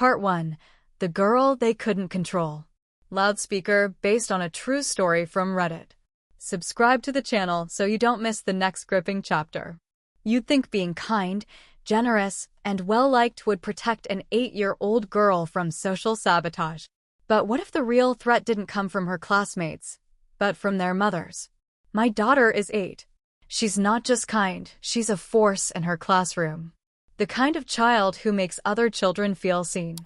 Part 1. The Girl They Couldn't Control. Loudspeaker, based on a true story from Reddit. Subscribe to the channel so you don't miss the next gripping chapter. You'd think being kind, generous, and well-liked would protect an 8-year-old girl from social sabotage. But what if the real threat didn't come from her classmates, but from their mothers? My daughter is 8. She's not just kind, she's a force in her classroom. The kind of child who makes other children feel seen.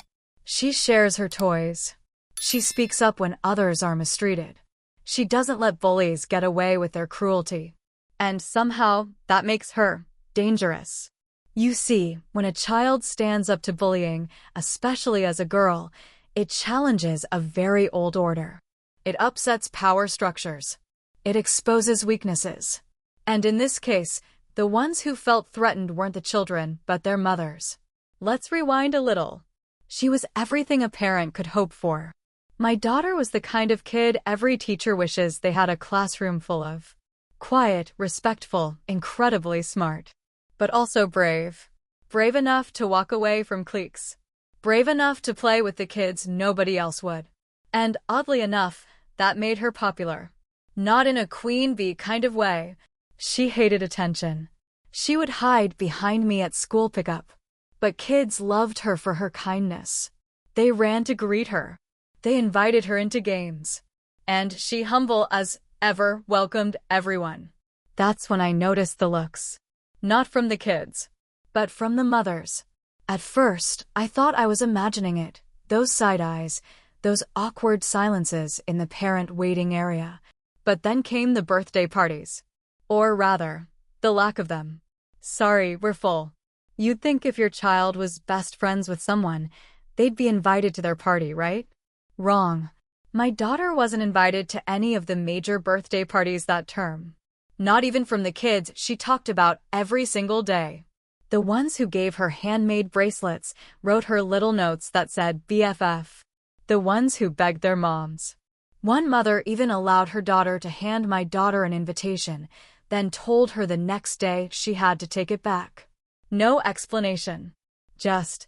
She shares her toys. She speaks up when others are mistreated. She doesn't let bullies get away with their cruelty. And somehow, that makes her dangerous. You see, when a child stands up to bullying, especially as a girl, it challenges a very old order. It upsets power structures. It exposes weaknesses. And in this case, the ones who felt threatened weren't the children, but their mothers. Let's rewind a little. She was everything a parent could hope for. My daughter was the kind of kid every teacher wishes they had a classroom full of. Quiet, respectful, incredibly smart. But also brave. Brave enough to walk away from cliques. Brave enough to play with the kids nobody else would. And oddly enough, that made her popular. Not in a queen bee kind of way. She hated attention. She would hide behind me at school pickup. But kids loved her for her kindness. They ran to greet her. They invited her into games. And she, humble as ever, welcomed everyone. That's when I noticed the looks. Not from the kids, but from the mothers. At first, I thought I was imagining it. Those side eyes, those awkward silences in the parent waiting area. But then came the birthday parties. Or rather, the lack of them. Sorry, we're full. You'd think if your child was best friends with someone, they'd be invited to their party, right? Wrong. My daughter wasn't invited to any of the major birthday parties that term. Not even from the kids she talked about every single day. The ones who gave her handmade bracelets, wrote her little notes that said BFF. The ones who begged their moms. One mother even allowed her daughter to hand my daughter an invitation, then told her the next day she had to take it back. No explanation. Just,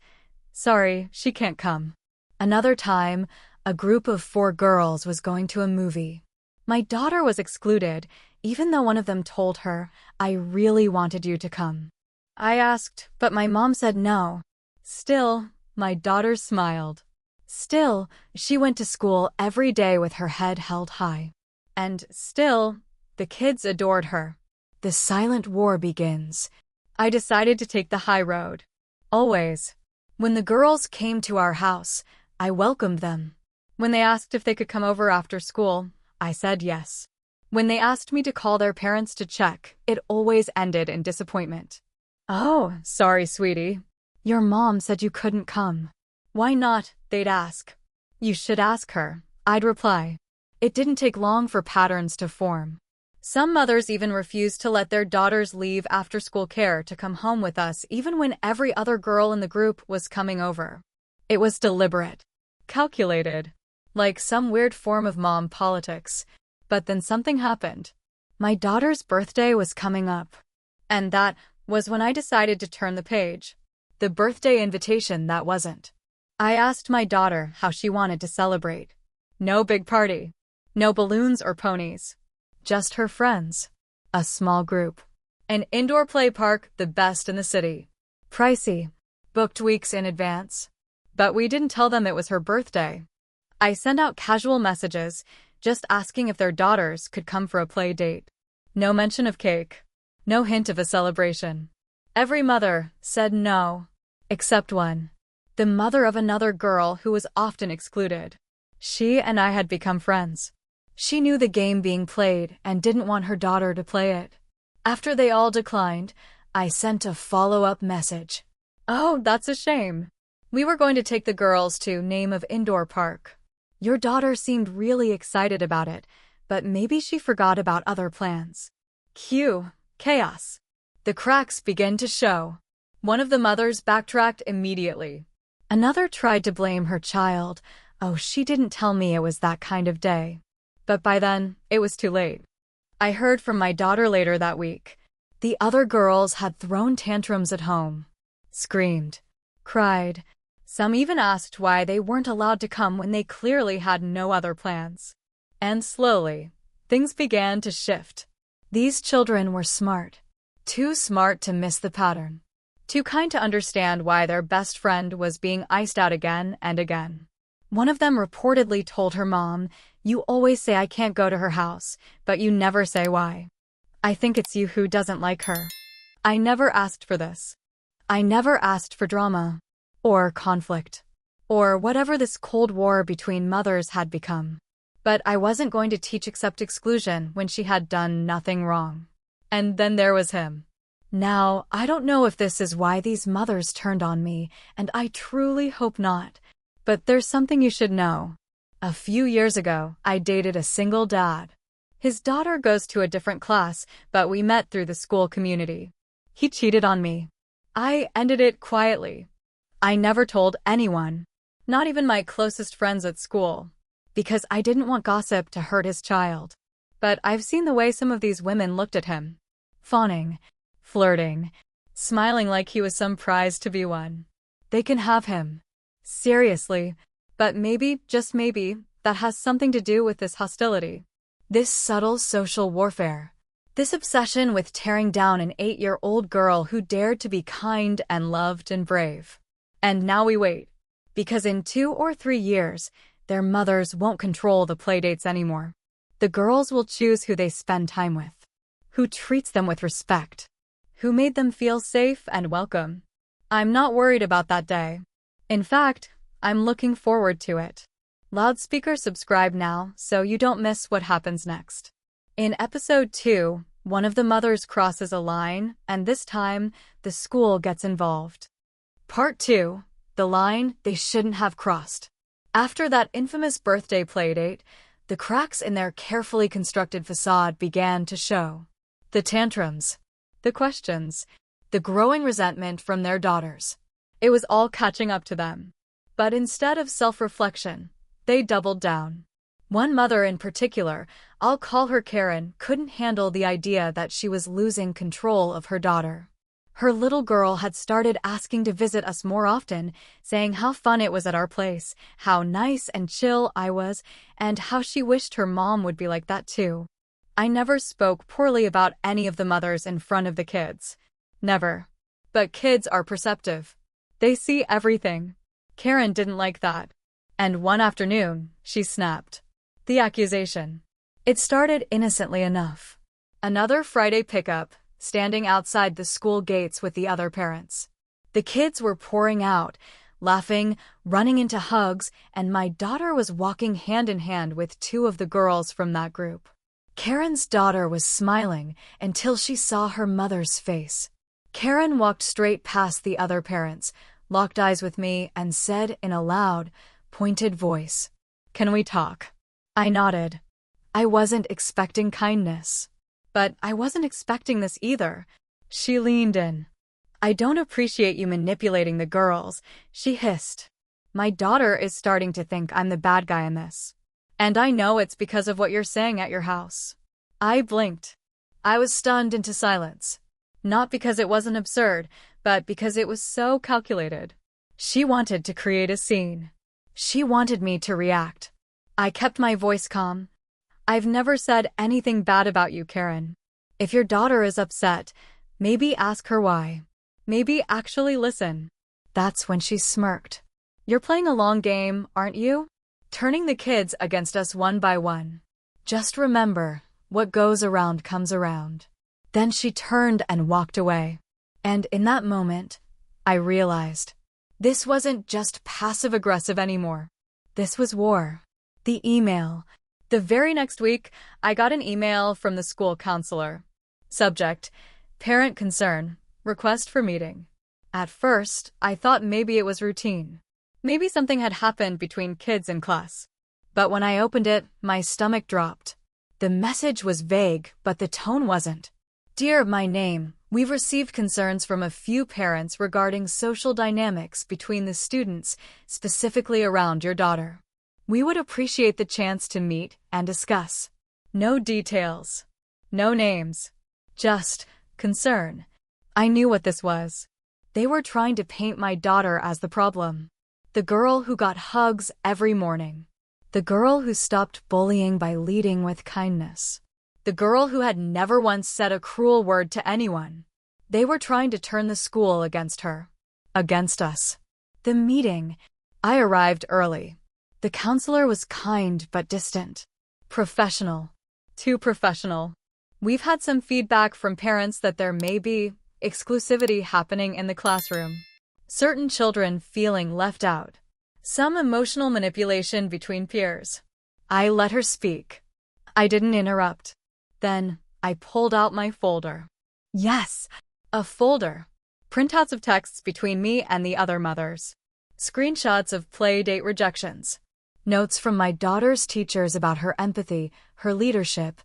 sorry, she can't come. Another time, a group of 4 girls was going to a movie. My daughter was excluded, even though one of them told her, I really wanted you to come. I asked, but my mom said no. Still, my daughter smiled. Still, she went to school every day with her head held high. And still, the kids adored her. The silent war begins. I decided to take the high road. Always. When the girls came to our house, I welcomed them. When they asked if they could come over after school, I said yes. When they asked me to call their parents to check, it always ended in disappointment. Oh, sorry, sweetie. Your mom said you couldn't come. Why not? They'd ask. You should ask her, I'd reply. It didn't take long for patterns to form. Some mothers even refused to let their daughters leave after-school care to come home with us even when every other girl in the group was coming over. It was deliberate. Calculated. Like some weird form of mom politics. But then something happened. My daughter's birthday was coming up. And that was when I decided to turn the page. The birthday invitation that wasn't. I asked my daughter how she wanted to celebrate. No big party. No balloons or ponies. Just her friends. A small group. An indoor play park, the best in the city. Pricey. Booked weeks in advance. But we didn't tell them it was her birthday. I sent out casual messages, just asking if their daughters could come for a play date. No mention of cake. No hint of a celebration. Every mother said no. Except one. The mother of another girl who was often excluded. She and I had become friends. She knew the game being played and didn't want her daughter to play it. After they all declined, I sent a follow-up message. Oh, that's a shame. We were going to take the girls to name of indoor park. Your daughter seemed really excited about it, but maybe she forgot about other plans. Cue. Chaos. The cracks began to show. One of the mothers backtracked immediately. Another tried to blame her child. Oh, she didn't tell me it was that kind of day. But by then, it was too late. I heard from my daughter later that week. The other girls had thrown tantrums at home. Screamed. Cried. Some even asked why they weren't allowed to come when they clearly had no other plans. And slowly, things began to shift. These children were smart. Too smart to miss the pattern. Too kind to understand why their best friend was being iced out again and again. One of them reportedly told her mom, "You always say I can't go to her house, but you never say why. I think it's you who doesn't like her. I never asked for this. I never asked for drama. Or conflict. Or whatever this Cold War between mothers had become. But I wasn't going to teach except exclusion when she had done nothing wrong." And then there was him. Now, I don't know if this is why these mothers turned on me, and I truly hope not. But there's something you should know. A few years ago, I dated a single dad. His daughter goes to a different class, but we met through the school community. He cheated on me. I ended it quietly. I never told anyone, not even my closest friends at school, because I didn't want gossip to hurt his child. But I've seen the way some of these women looked at him. Fawning, flirting, smiling like he was some prize to be won. They can have him. Seriously. But maybe, just maybe, that has something to do with this hostility. This subtle social warfare. This obsession with tearing down an 8-year-old girl who dared to be kind and loved and brave. And now we wait. Because in 2 or 3 years, their mothers won't control the playdates anymore. The girls will choose who they spend time with. Who treats them with respect. Who made them feel safe and welcome. I'm not worried about that day. In fact, I'm looking forward to it. Loudspeaker, subscribe now so you don't miss what happens next. In episode 2, one of the mothers crosses a line, and this time, the school gets involved. Part 2, the line they shouldn't have crossed. After that infamous birthday playdate, the cracks in their carefully constructed facade began to show. The tantrums, the questions, the growing resentment from their daughters. It was all catching up to them. But instead of self-reflection, they doubled down. One mother in particular, I'll call her Karen, couldn't handle the idea that she was losing control of her daughter. Her little girl had started asking to visit us more often, saying how fun it was at our place, how nice and chill I was, and how she wished her mom would be like that too. I never spoke poorly about any of the mothers in front of the kids. Never. But kids are perceptive. They see everything. Karen didn't like that. And one afternoon, she snapped. The accusation. It started innocently enough. Another Friday pickup, standing outside the school gates with the other parents. The kids were pouring out, laughing, running into hugs, and my daughter was walking hand in hand with 2 of the girls from that group. Karen's daughter was smiling until she saw her mother's face. Karen walked straight past the other parents, locked eyes with me, and said in a loud, pointed voice, "Can we talk?" I nodded. I wasn't expecting kindness. But I wasn't expecting this either. She leaned in. "I don't appreciate you manipulating the girls," she hissed. "My daughter is starting to think I'm the bad guy in this. And I know it's because of what you're saying at your house." I blinked. I was stunned into silence. Not because it wasn't absurd, but because it was so calculated. She wanted to create a scene. She wanted me to react. I kept my voice calm. "I've never said anything bad about you, Karen. If your daughter is upset, maybe ask her why. Maybe actually listen." That's when she smirked. "You're playing a long game, aren't you? Turning the kids against us one by one. Just remember, what goes around comes around." Then she turned and walked away. And in that moment, I realized this wasn't just passive-aggressive anymore. This was war. The email. The very next week, I got an email from the school counselor. Subject: Parent concern, request for meeting. At first, I thought maybe it was routine. Maybe something had happened between kids in class. But when I opened it, my stomach dropped. The message was vague, but the tone wasn't. "Dear my name, we've received concerns from a few parents regarding social dynamics between the students, specifically around your daughter. We would appreciate the chance to meet and discuss." No details. No names. Just concern. I knew what this was. They were trying to paint my daughter as the problem. The girl who got hugs every morning. The girl who stopped bullying by leading with kindness. The girl who had never once said a cruel word to anyone. They were trying to turn the school against her. Against us. The meeting. I arrived early. The counselor was kind but distant. Professional. Too professional. We've had some feedback from parents that there may be exclusivity happening in the classroom. Certain children feeling left out. Some emotional manipulation between peers. I let her speak. I didn't interrupt. Then, I pulled out my folder. Yes, a folder. Printouts of texts between me and the other mothers. Screenshots of play date rejections. Notes from my daughter's teachers about her empathy, her leadership,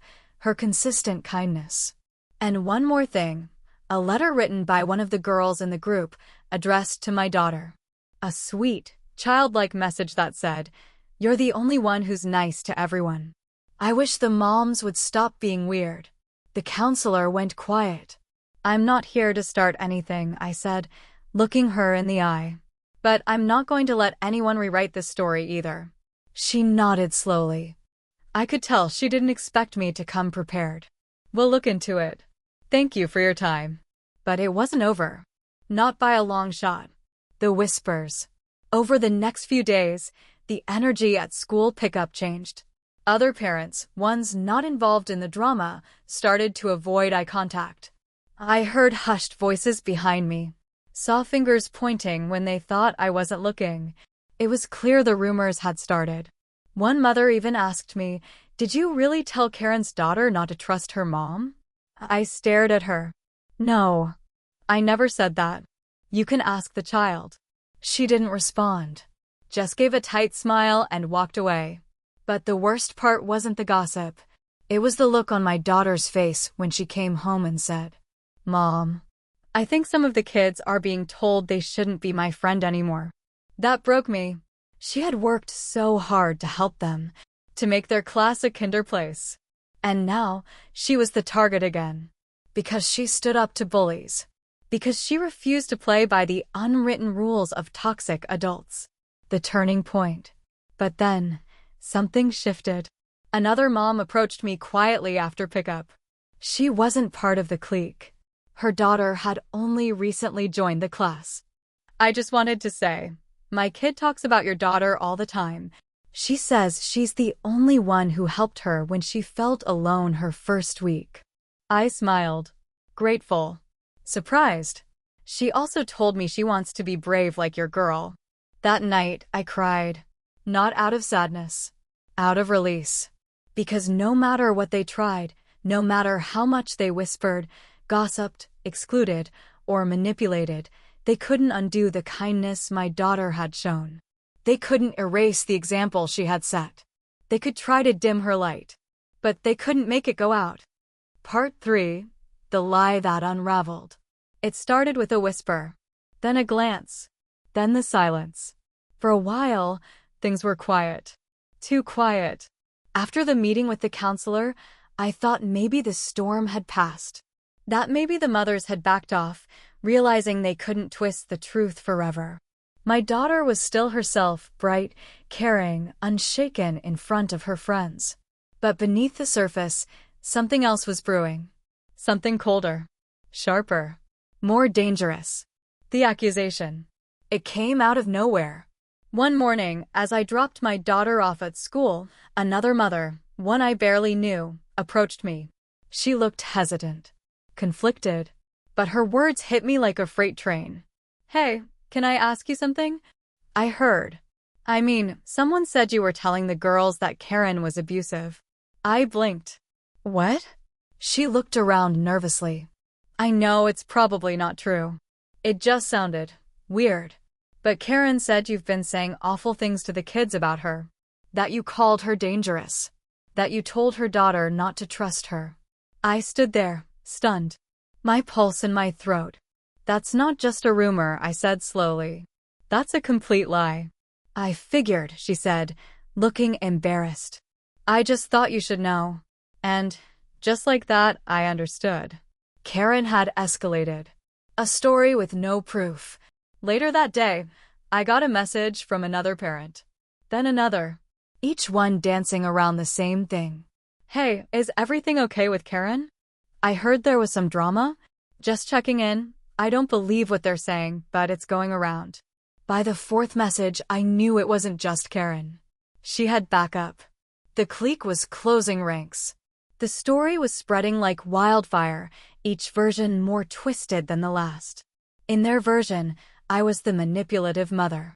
her consistent kindness. And one more thing, a letter written by one of the girls in the group, addressed to my daughter. A sweet, childlike message that said, "You're the only one who's nice to everyone." I wish the moms would stop being weird. The counselor went quiet. "I'm not here to start anything," I said, looking her in the eye. "But I'm not going to let anyone rewrite this story either." She nodded slowly. I could tell she didn't expect me to come prepared. "We'll look into it. Thank you for your time." But it wasn't over. Not by a long shot. The whispers. Over the next few days, the energy at school pickup changed. Other parents, ones not involved in the drama, started to avoid eye contact. I heard hushed voices behind me. Saw fingers pointing when they thought I wasn't looking. It was clear the rumors had started. One mother even asked me, "Did you really tell Karen's daughter not to trust her mom?" I stared at her. "No, I never said that. You can ask the child." She didn't respond. Just gave a tight smile and walked away. But the worst part wasn't the gossip. It was the look on my daughter's face when she came home and said, "Mom, I think some of the kids are being told they shouldn't be my friend anymore." That broke me. She had worked so hard to help them, to make their class a kinder place. And now, she was the target again. Because she stood up to bullies. Because she refused to play by the unwritten rules of toxic adults. The turning point. But then, something shifted. Another mom approached me quietly after pickup. She wasn't part of the clique. Her daughter had only recently joined the class. "I just wanted to say, my kid talks about your daughter all the time. She says she's the only one who helped her when she felt alone her first week." I smiled. Grateful. Surprised. "She also told me she wants to be brave like your girl." That night, I cried. Not out of sadness. Out of release. Because no matter what they tried, no matter how much they whispered, gossiped, excluded, or manipulated, they couldn't undo the kindness my daughter had shown. They couldn't erase the example she had set. They could try to dim her light. But they couldn't make it go out. Part 3. The Lie That Unraveled. It started with a whisper. Then a glance. Then the silence. For a while, things were quiet. Too quiet. After the meeting with the counselor, I thought maybe the storm had passed. That maybe the mothers had backed off, realizing they couldn't twist the truth forever. My daughter was still herself, bright, caring, unshaken in front of her friends. But beneath the surface, something else was brewing. Something colder. Sharper. More dangerous. The accusation. It came out of nowhere. One morning, as I dropped my daughter off at school, another mother, one I barely knew, approached me. She looked hesitant. Conflicted. But her words hit me like a freight train. "Hey, can I ask you something?" I heard. Someone said you were telling the girls that Karen was abusive." I blinked. "What?" She looked around nervously. "I know it's probably not true. It just sounded weird. But Karen said you've been saying awful things to the kids about her. That you called her dangerous. That you told her daughter not to trust her." I stood there, stunned. My pulse in my throat. "That's not just a rumor," I said slowly. "That's a complete lie." "I figured," she said, looking embarrassed. "I just thought you should know." And, just like that, I understood. Karen had escalated. A story with no proof. Later that day, I got a message from another parent. Then another. Each one dancing around the same thing. Hey, is everything okay with Karen? I heard there was some drama. Just checking in. I don't believe what they're saying, but it's going around. By the fourth message, I knew it wasn't just Karen. She had backup. The clique was closing ranks. The story was spreading like wildfire, each version more twisted than the last. In their version, I was the manipulative mother.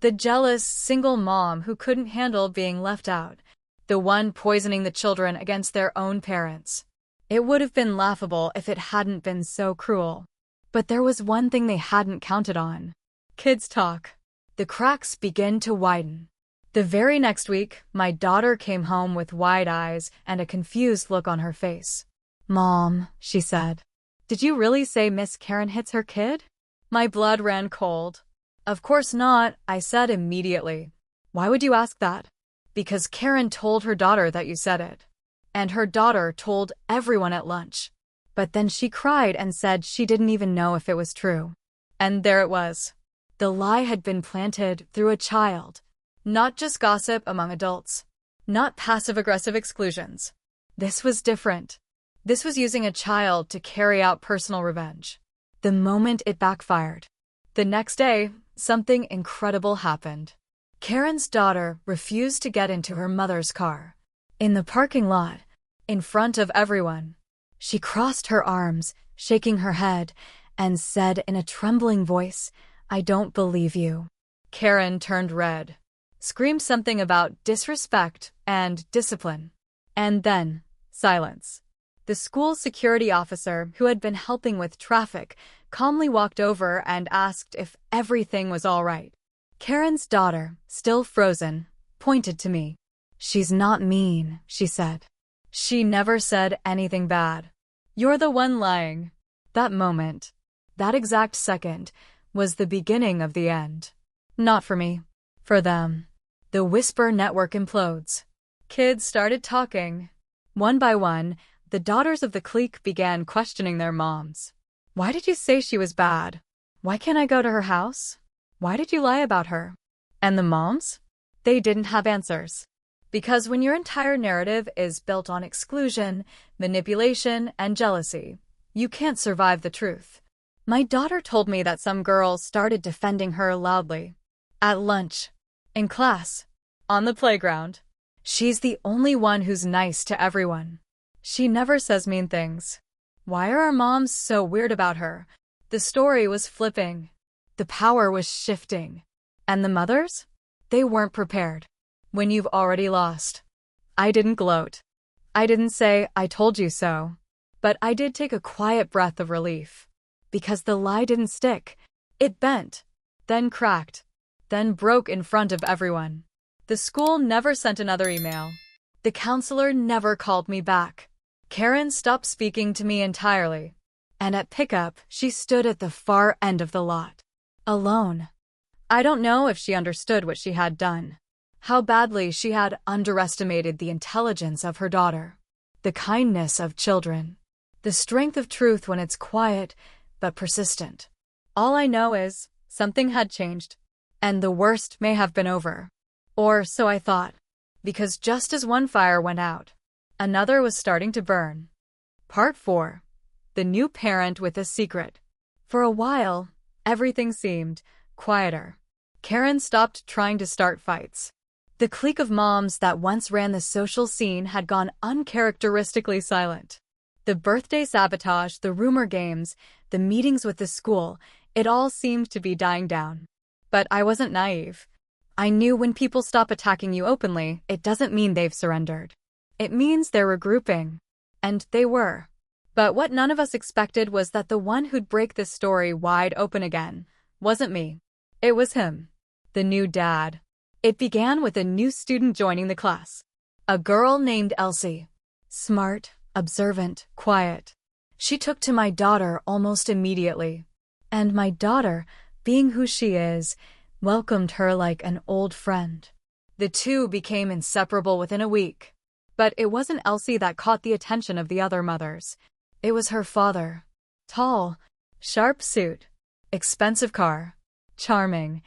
The jealous, single mom who couldn't handle being left out. The one poisoning the children against their own parents. It would have been laughable if it hadn't been so cruel. But there was one thing they hadn't counted on. Kids talk. The cracks begin to widen. The very next week, my daughter came home with wide eyes and a confused look on her face. "Mom," she said. "Did you really say Miss Karen hits her kid?" My blood ran cold. "Of course not," I said immediately. "Why would you ask that?" "Because Karen told her daughter that you said it. And her daughter told everyone at lunch. But then she cried and said she didn't even know if it was true." And there it was. The lie had been planted through a child. Not just gossip among adults. Not passive-aggressive exclusions. This was different. This was using a child to carry out personal revenge. The moment it backfired. The next day, something incredible happened. Karen's daughter refused to get into her mother's car. In the parking lot, in front of everyone. She crossed her arms, shaking her head, and said in a trembling voice, "I don't believe you." Karen turned red. Screamed something about disrespect and discipline. And then, silence. The school security officer, who had been helping with traffic, calmly walked over and asked if everything was all right. Karen's daughter, still frozen, pointed to me. "She's not mean," she said. "She never said anything bad. You're the one lying." That moment, that exact second, was the beginning of the end. Not for me. For them. The whisper network implodes. Kids started talking. One by one, the daughters of the clique began questioning their moms. "Why did you say she was bad? Why can't I go to her house? Why did you lie about her?" And the moms? They didn't have answers. Because when your entire narrative is built on exclusion, manipulation, and jealousy, you can't survive the truth. My daughter told me that some girls started defending her loudly. At lunch. In class. On the playground. She's the only one who's nice to everyone. She never says mean things. Why are our moms so weird about her? The story was flipping. The power was shifting. And the mothers? They weren't prepared. When you've already lost. I didn't gloat. I didn't say, "I told you so." But I did take a quiet breath of relief. Because the lie didn't stick. It bent. Then cracked. Then broke in front of everyone. The school never sent another email. The counselor never called me back. Karen stopped speaking to me entirely. And at pickup, she stood at the far end of the lot. Alone. I don't know if she understood what she had done. How badly she had underestimated the intelligence of her daughter. The kindness of children. The strength of truth when it's quiet, but persistent. All I know is, something had changed. And the worst may have been over. Or so I thought. Because just as one fire went out, another was starting to burn. Part 4. The new parent with a secret. For a while, everything seemed quieter. Karen stopped trying to start fights. The clique of moms that once ran the social scene had gone uncharacteristically silent. The birthday sabotage, the rumor games, the meetings with the school, it all seemed to be dying down. But I wasn't naive. I knew when people stop attacking you openly, it doesn't mean they've surrendered. It means they're regrouping. And they were. But what none of us expected was that the one who'd break this story wide open again wasn't me. It was him. The new dad. It began with a new student joining the class. A girl named Elsie. Smart, observant, quiet. She took to my daughter almost immediately. And my daughter, being who she is, welcomed her like an old friend. The two became inseparable within a week. But it wasn't Elsie that caught the attention of the other mothers. It was her father. Tall, sharp suit, expensive car, charming,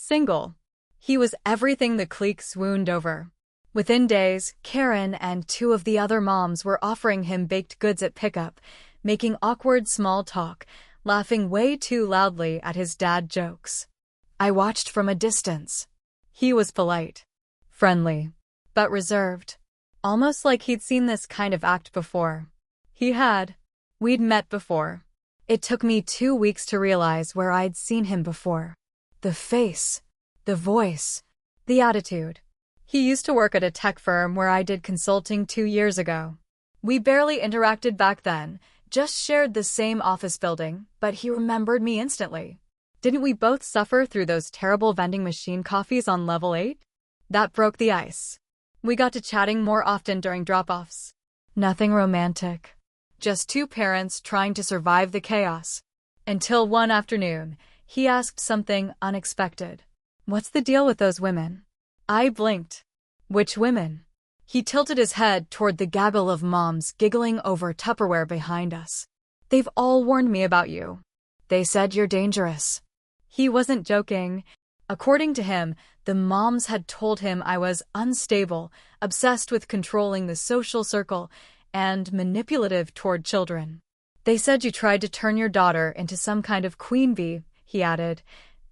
Single. He was everything the clique swooned over. Within days, Karen and two of the other moms were offering him baked goods at pickup, making awkward small talk, laughing way too loudly at his dad jokes. I watched from a distance. He was polite, friendly, but reserved. Almost like he'd seen this kind of act before. He had. We'd met before. It took me 2 weeks to realize where I'd seen him before. The face, the voice, the attitude. He used to work at a tech firm where I did consulting 2 years ago. We barely interacted back then, just shared the same office building, but he remembered me instantly. Didn't we both suffer through those terrible vending machine coffees on level 8? That broke the ice. We got to chatting more often during drop-offs. Nothing romantic. Just two parents trying to survive the chaos. Until one afternoon, he asked something unexpected. "What's the deal with those women?" I blinked. "Which women?" He tilted his head toward the gaggle of moms giggling over Tupperware behind us. "They've all warned me about you. They said you're dangerous." He wasn't joking. According to him, the moms had told him I was unstable, obsessed with controlling the social circle, and manipulative toward children. "They said you tried to turn your daughter into some kind of queen bee," he added,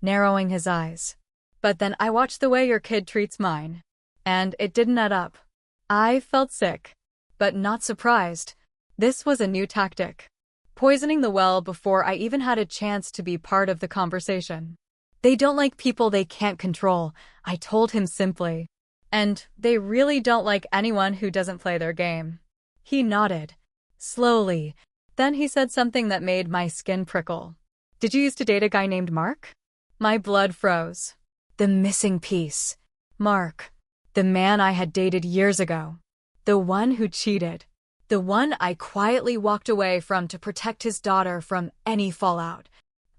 narrowing his eyes. "But then I watched the way your kid treats mine, and it didn't add up." I felt sick, but not surprised. This was a new tactic. Poisoning the well before I even had a chance to be part of the conversation. "They don't like people they can't control," I told him simply. "And they really don't like anyone who doesn't play their game." He nodded, slowly. Then he said something that made my skin prickle. "Did you used to date a guy named Mark?" My blood froze. The missing piece. Mark. The man I had dated years ago. The one who cheated. The one I quietly walked away from to protect his daughter from any fallout.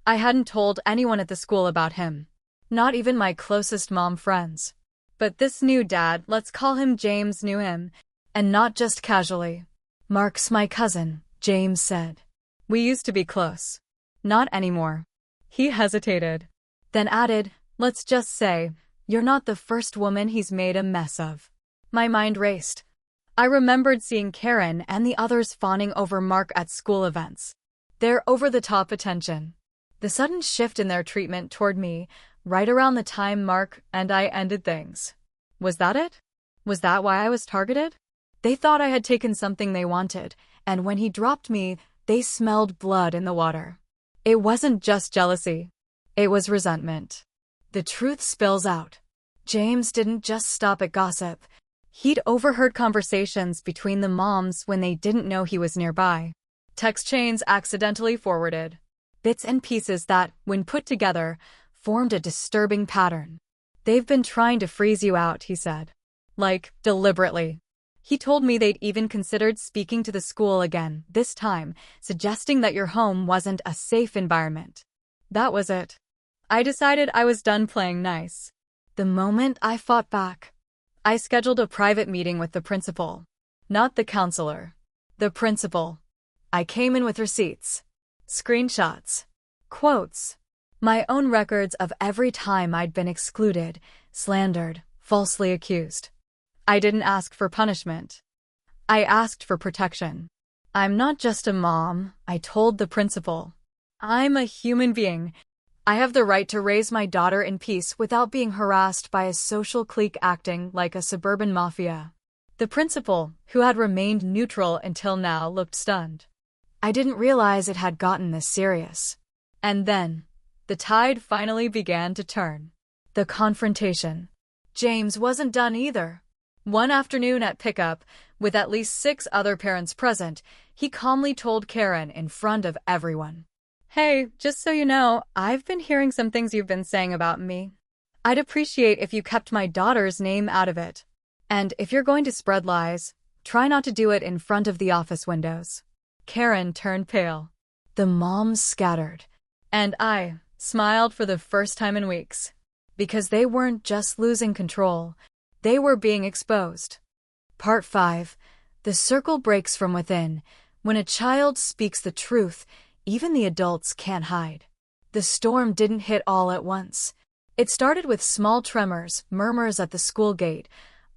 I hadn't told anyone at the school about him. Not even my closest mom friends. But this new dad, let's call him James, knew him. And not just casually. "Mark's my cousin," James said. "We used to be close." "Not anymore." He hesitated. Then added, "Let's just say, you're not the first woman he's made a mess of." My mind raced. I remembered seeing Karen and the others fawning over Mark at school events. Their over-the-top attention. The sudden shift in their treatment toward me, right around the time Mark and I ended things. Was that it? Was that why I was targeted? They thought I had taken something they wanted, and when he dropped me, they smelled blood in the water. It wasn't just jealousy. It was resentment. The truth spills out. James didn't just stop at gossip. He'd overheard conversations between the moms when they didn't know he was nearby. Text chains accidentally forwarded. Bits and pieces that, when put together, formed a disturbing pattern. "They've been trying to freeze you out," he said. Like, deliberately. He told me they'd even considered speaking to the school again, this time, suggesting that your home wasn't a safe environment. That was it. I decided I was done playing nice. The moment I fought back, I scheduled a private meeting with the principal. Not the counselor. The principal. I came in with receipts, screenshots, quotes, my own records of every time I'd been excluded, slandered, falsely accused. I didn't ask for punishment. I asked for protection. "I'm not just a mom," I told the principal. "I'm a human being. I have the right to raise my daughter in peace without being harassed by a social clique acting like a suburban mafia." The principal, who had remained neutral until now, looked stunned. I didn't realize it had gotten this serious. And then, the tide finally began to turn. The confrontation. James wasn't done either. One afternoon at pickup, with at least 6 other parents present, he calmly told Karen in front of everyone, "Hey, just so you know, I've been hearing some things you've been saying about me. I'd appreciate if you kept my daughter's name out of it. And if you're going to spread lies, try not to do it in front of the office windows." Karen turned pale. The moms scattered. And I smiled for the first time in weeks. Because they weren't just losing control. They were being exposed. Part 5. The circle breaks from within. When a child speaks the truth, even the adults can't hide. The storm didn't hit all at once. It started with small tremors, murmurs at the school gate,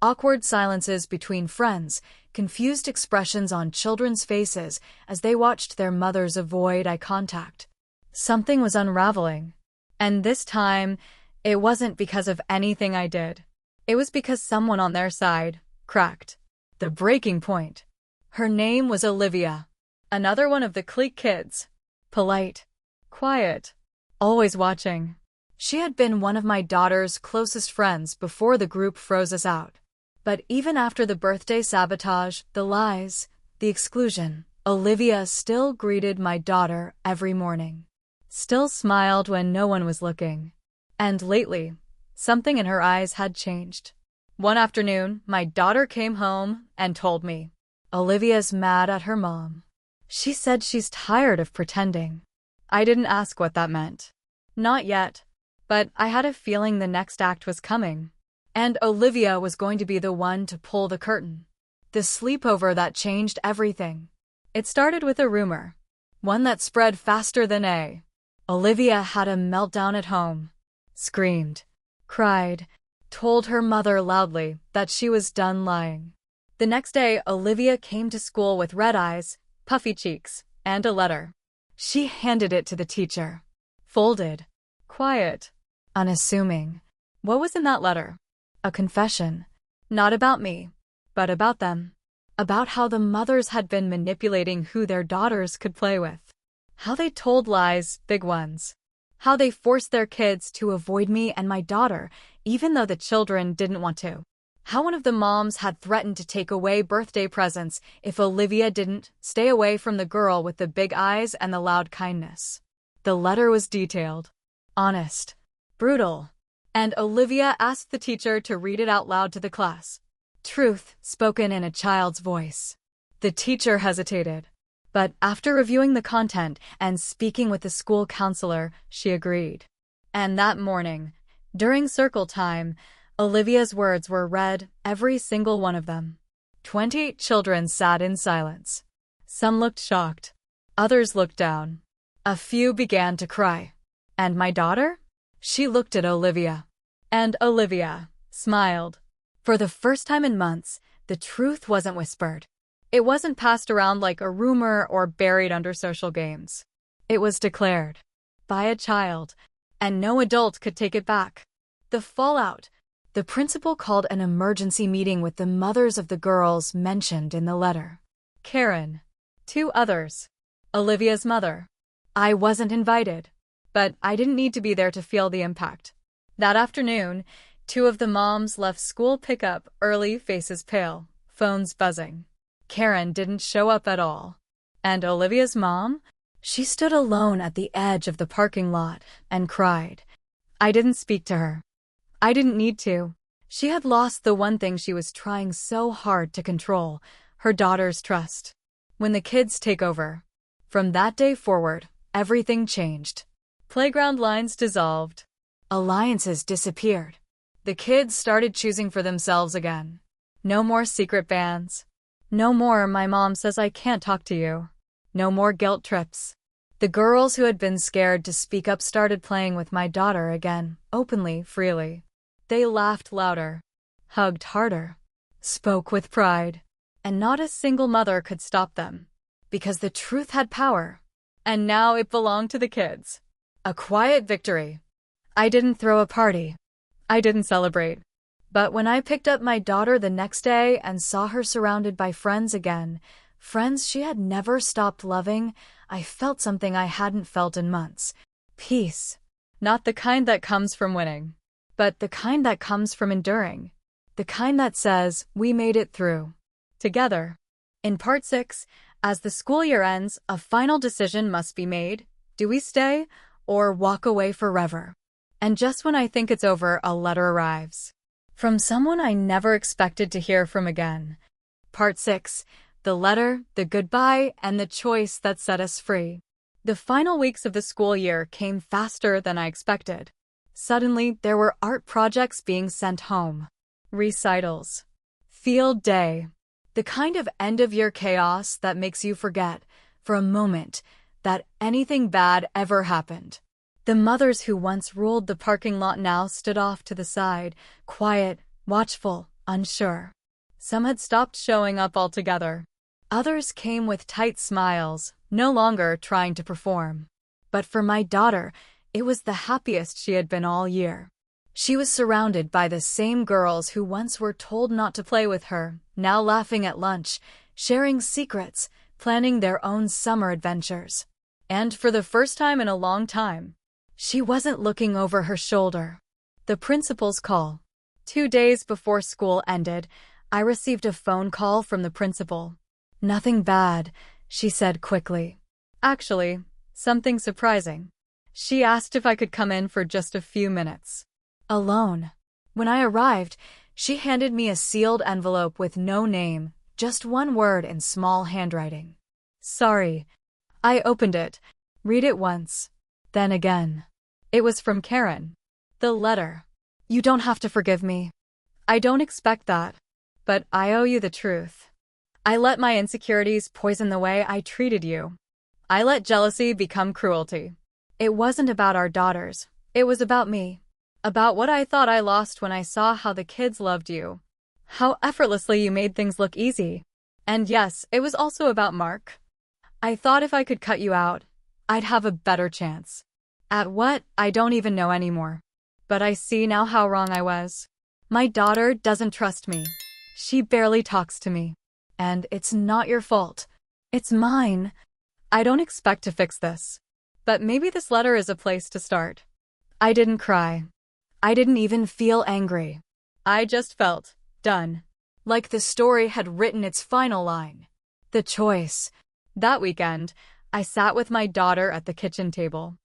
awkward silences between friends, confused expressions on children's faces as they watched their mothers avoid eye contact. Something was unraveling. And this time, it wasn't because of anything I did. It was because someone on their side cracked. The breaking point. Her name was Olivia. Another one of the clique kids. Polite. Quiet. Always watching. She had been one of my daughter's closest friends before the group froze us out. But even after the birthday sabotage, the lies, the exclusion, Olivia still greeted my daughter every morning. Still smiled when no one was looking. And lately, something in her eyes had changed. One afternoon, my daughter came home and told me, "Olivia's mad at her mom. She said she's tired of pretending." I didn't ask what that meant. Not yet. But I had a feeling the next act was coming. And Olivia was going to be the one to pull the curtain. The sleepover that changed everything. It started with a rumor. One that spread faster than Olivia had a meltdown at home. Screamed. Cried. Told her mother loudly that she was done lying. The next day, Olivia came to school with red eyes, puffy cheeks, and a letter. She handed it to the teacher. Folded. Quiet. Unassuming. What was in that letter? A confession. Not about me, but about them. About how the mothers had been manipulating who their daughters could play with. How they told lies, big ones. How they forced their kids to avoid me and my daughter, even though the children didn't want to. How one of the moms had threatened to take away birthday presents if Olivia didn't stay away from the girl with the big eyes and the loud kindness. The letter was detailed. Honest. Brutal. And Olivia asked the teacher to read it out loud to the class. Truth spoken in a child's voice. The teacher hesitated. But after reviewing the content and speaking with the school counselor, she agreed. And that morning, during circle time, Olivia's words were read, every single one of them. 28 children sat in silence. Some looked shocked. Others looked down. A few began to cry. And my daughter? She looked at Olivia. And Olivia smiled. For the first time in months, the truth wasn't whispered. It wasn't passed around like a rumor or buried under social games. It was declared. By a child. And no adult could take it back. The fallout. The principal called an emergency meeting with the mothers of the girls mentioned in the letter. Karen. 2 others. Olivia's mother. I wasn't invited. But I didn't need to be there to feel the impact. That afternoon, 2 of the moms left school pickup early, faces pale, phones buzzing. Karen didn't show up at all. And Olivia's mom? She stood alone at the edge of the parking lot and cried. I didn't speak to her. I didn't need to. She had lost the one thing she was trying so hard to control, her daughter's trust. When the kids take over. From that day forward, everything changed. Playground lines dissolved. Alliances disappeared. The kids started choosing for themselves again. No more secret bands. No more my mom says I can't talk to you. No more guilt trips. The girls who had been scared to speak up started playing with my daughter again, openly, freely. They laughed louder, hugged harder, spoke with pride. And not a single mother could stop them. Because the truth had power. And now it belonged to the kids. A quiet victory. I didn't throw a party. I didn't celebrate. But when I picked up my daughter the next day and saw her surrounded by friends again, friends she had never stopped loving, I felt something I hadn't felt in months. Peace. Not the kind that comes from winning, but the kind that comes from enduring. The kind that says, we made it through. Together. In part 6, as the school year ends, a final decision must be made. Do we stay or walk away forever? And just when I think it's over, a letter arrives. From someone I never expected to hear from again. Part 6. The letter, the goodbye, and the choice that set us free. The final weeks of the school year came faster than I expected. Suddenly, there were art projects being sent home. Recitals. Field day. The kind of end-of-year chaos that makes you forget, for a moment, that anything bad ever happened. The mothers who once ruled the parking lot now stood off to the side, quiet, watchful, unsure. Some had stopped showing up altogether. Others came with tight smiles, no longer trying to perform. But for my daughter, it was the happiest she had been all year. She was surrounded by the same girls who once were told not to play with her, now laughing at lunch, sharing secrets, planning their own summer adventures. And for the first time in a long time, she wasn't looking over her shoulder. The principal's call. 2 days before school ended, I received a phone call from the principal. "Nothing bad," she said quickly. Actually, something surprising. She asked if I could come in for just a few minutes. Alone. When I arrived, she handed me a sealed envelope with no name, just one word in small handwriting. "Sorry." I opened it, read it once, then again. It was from Karen. The letter. "You don't have to forgive me. I don't expect that. But I owe you the truth. I let my insecurities poison the way I treated you. I let jealousy become cruelty. It wasn't about our daughters. It was about me. About what I thought I lost when I saw how the kids loved you. How effortlessly you made things look easy. And yes, it was also about Mark. I thought if I could cut you out, I'd have a better chance. At what, I don't even know anymore. But I see now how wrong I was. My daughter doesn't trust me. She barely talks to me. And it's not your fault. It's mine. I don't expect to fix this. But maybe this letter is a place to start." I didn't cry. I didn't even feel angry. I just felt done. Like the story had written its final line. The choice. That weekend, I sat with my daughter at the kitchen table.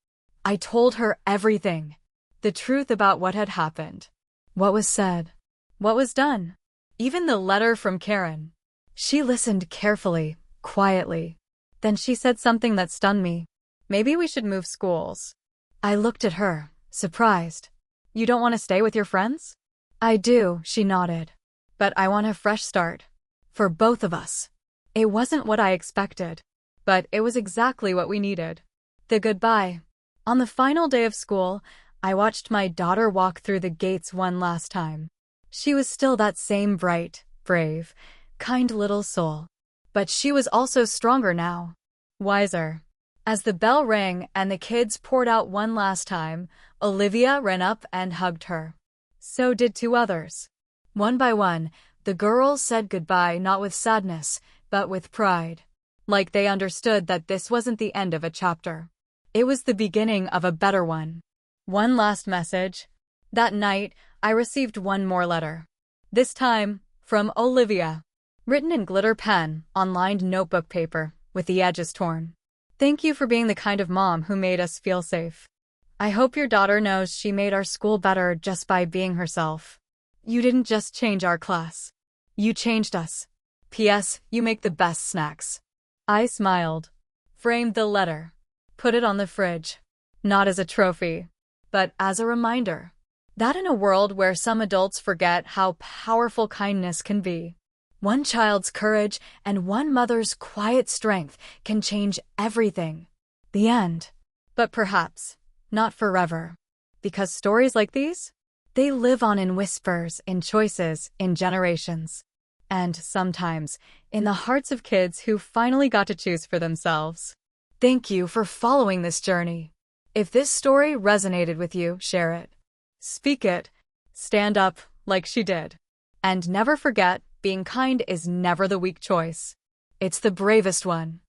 I told her everything. The truth about what had happened. What was said. What was done. Even the letter from Karen. She listened carefully, quietly. Then she said something that stunned me. "Maybe we should move schools." I looked at her, surprised. "You don't want to stay with your friends?" "I do," she nodded. "But I want a fresh start. For both of us." It wasn't what I expected. But it was exactly what we needed. The goodbye. On the final day of school, I watched my daughter walk through the gates one last time. She was still that same bright, brave, kind little soul. But she was also stronger now. Wiser. As the bell rang and the kids poured out one last time, Olivia ran up and hugged her. So did 2 others. One by one, the girls said goodbye not with sadness, but with pride. Like they understood that this wasn't the end of a chapter. It was the beginning of a better one. One last message. That night, I received one more letter. This time, from Olivia. Written in glitter pen, on lined notebook paper, with the edges torn. "Thank you for being the kind of mom who made us feel safe. I hope your daughter knows she made our school better just by being herself. You didn't just change our class. You changed us. P.S. You make the best snacks." I smiled. Framed the letter. Put it on the fridge. Not as a trophy, but as a reminder. That in a world where some adults forget how powerful kindness can be, one child's courage and one mother's quiet strength can change everything. The end. But perhaps not forever. Because stories like these, they live on in whispers, in choices, in generations. And sometimes, in the hearts of kids who finally got to choose for themselves. Thank you for following this journey. If this story resonated with you, share it. Speak it. Stand up, like she did. And never forget, being kind is never the weak choice. It's the bravest one.